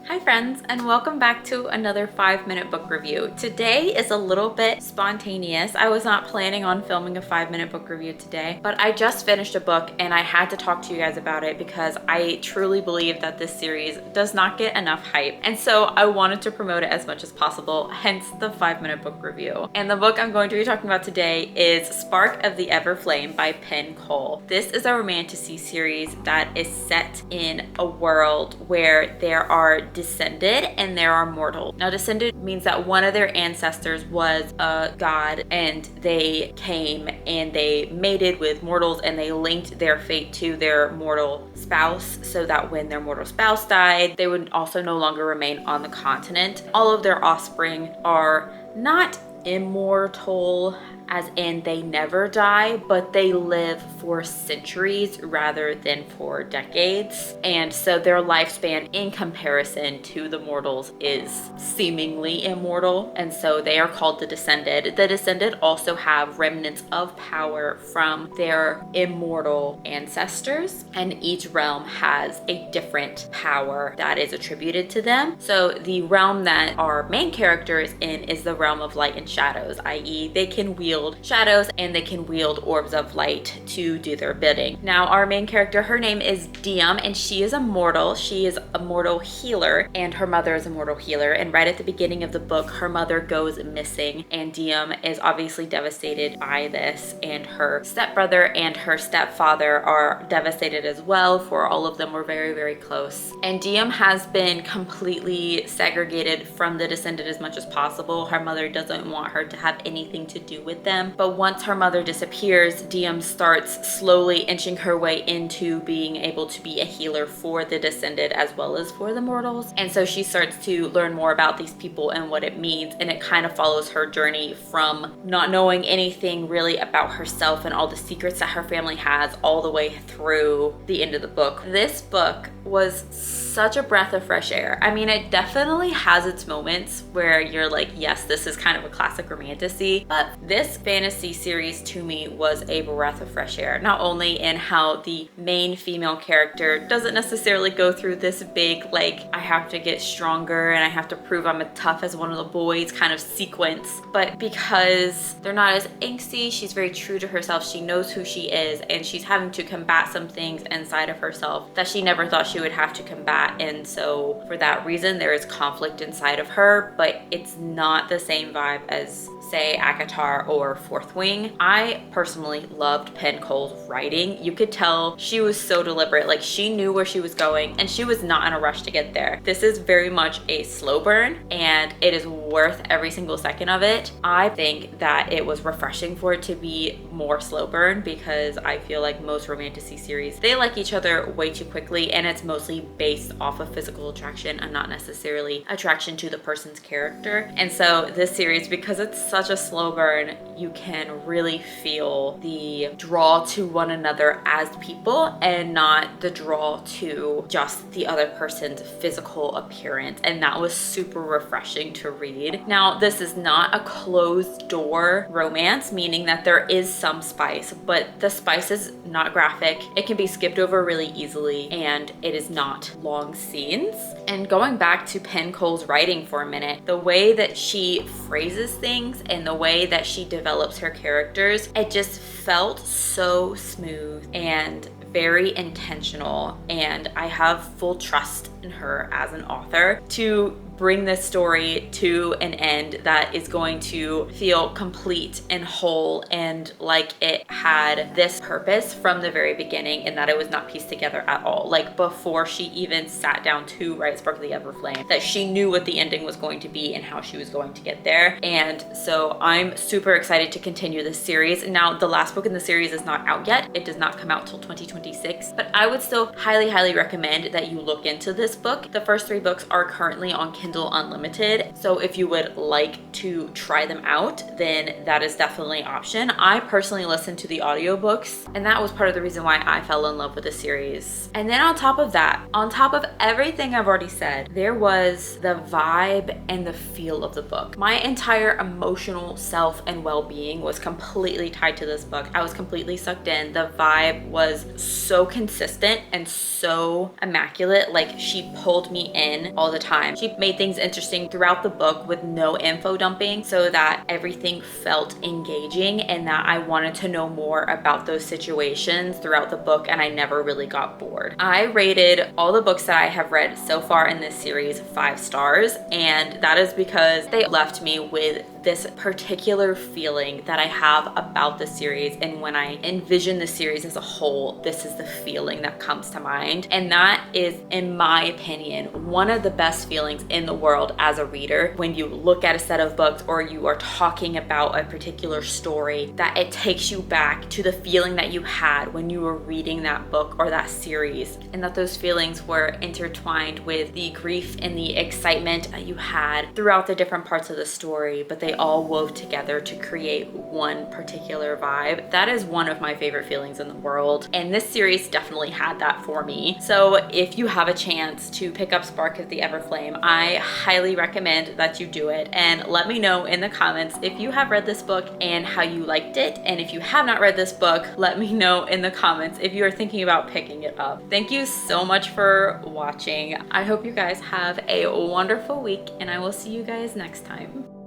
Hi friends, and welcome back to another 5-minute book review. Today is a little bit spontaneous. I was not planning on filming a 5-minute book review today, but I just finished a book and I had to talk to you guys about it because I truly believe that this series does not get enough hype. And so I wanted to promote it as much as possible, hence the 5-minute book review. And the book I'm going to be talking about today is Spark of the Everflame by Penn Cole. This is a romantasy series that is set in a world where there are descended and there are mortal. Now, descended means that one of their ancestors was a god and they came and they mated with mortals and they linked their fate to their mortal spouse so that when their mortal spouse died, they would also no longer remain on the continent. All of their offspring are not immortal as in they never die, but they live for centuries rather than for decades. And so their lifespan in comparison to the mortals is seemingly immortal. And so they are called the Descended. The Descended also have remnants of power from their immortal ancestors. And each realm has a different power that is attributed to them. So the realm that our main character is in is the realm of light and shadows, i.e. they can wield shadows and they can wield orbs of light to do their bidding. Now, our main character, her name is Diem, and she is a mortal. She is a mortal healer, and her mother is a mortal healer. And right at the beginning of the book, her mother goes missing, and Diem is obviously devastated by this, and her stepbrother and her stepfather are devastated as well, for all of them were very, very close. And Diem has been completely segregated from the Descended as much as possible. Her mother doesn't want her to have anything to do with them. But once her mother disappears, Diem starts slowly inching her way into being able to be a healer for the Descended as well as for the mortals. And so she starts to learn more about these people and what it means. And it kind of follows her journey from not knowing anything really about herself and all the secrets that her family has all the way through the end of the book. This book was such a breath of fresh air. I mean, it definitely has its moments where you're like, yes, this is kind of a classic romantasy, but this fantasy series to me was a breath of fresh air, not only in how the main female character doesn't necessarily go through this big, like, I have to get stronger and I have to prove I'm as tough as one of the boys kind of sequence, but because they're not as angsty, she's very true to herself. She knows who she is, and she's having to combat some things inside of herself that she never thought she would have to combat. And so for that reason, there is conflict inside of her, but it's not the same vibe as, say, ACOTAR or Fourth Wing. I personally loved Penn Cole's writing. You could tell she was so deliberate, like she knew where she was going and she was not in a rush to get there. This is very much a slow burn and it is worth every single second of it. I think that it was refreshing for it to be more slow burn because I feel like most romantasy series, they like each other way too quickly and it's mostly based off of physical attraction and not necessarily attraction to the person's character. And so this series, because it's such a slow burn, you can really feel the draw to one another as people and not the draw to just the other person's physical appearance. And that was super refreshing to read. Now, this is not a closed door romance, meaning that there is some spice, but the spice is not graphic. It can be skipped over really easily and it is not long scenes. And going back to Penn Cole's writing for a minute, the way that she phrases things and the way that she develops her characters, it just felt so smooth and very intentional, and I have full trust in her as an author to bring this story to an end that is going to feel complete and whole and like it had this purpose from the very beginning and that it was not pieced together at all. Like before she even sat down to write Spark of the Everflame, that she knew what the ending was going to be and how she was going to get there. And so I'm super excited to continue this series. Now, the last book in the series is not out yet. It does not come out till 2026, but I would still highly, highly recommend that you look into this book. The first 3 books are currently on Kindle Kindle Unlimited. So if you would like to try them out, then that is definitely an option. I personally listened to the audiobooks, and that was part of the reason why I fell in love with the series. And then on top of that, on top of everything I've already said, there was the vibe and the feel of the book. My entire emotional self and well-being was completely tied to this book. I was completely sucked in. The vibe was so consistent and so immaculate. Like, she pulled me in all the time. She made things interesting throughout the book with no info dumping, so that everything felt engaging and that I wanted to know more about those situations throughout the book, and I never really got bored. I rated all the books that I have read so far in this series 5 stars, and that is because they left me with this particular feeling that I have about the series, and when I envision the series as a whole, this is the feeling that comes to mind. And that is, in my opinion, one of the best feelings in the world as a reader. When you look at a set of books or you are talking about a particular story, that it takes you back to the feeling that you had when you were reading that book or that series, and that those feelings were intertwined with the grief and the excitement that you had throughout the different parts of the story, but they all wove together to create one particular vibe. That is one of my favorite feelings in the world, and this series definitely had that for me. So if you have a chance to pick up Spark of the Everflame, I highly recommend that you do it, and let me know in the comments if you have read this book and how you liked it. And if you have not read this book, let me know in the comments if you are thinking about picking it up. Thank you so much for watching. I hope you guys have a wonderful week, and I will see you guys next time.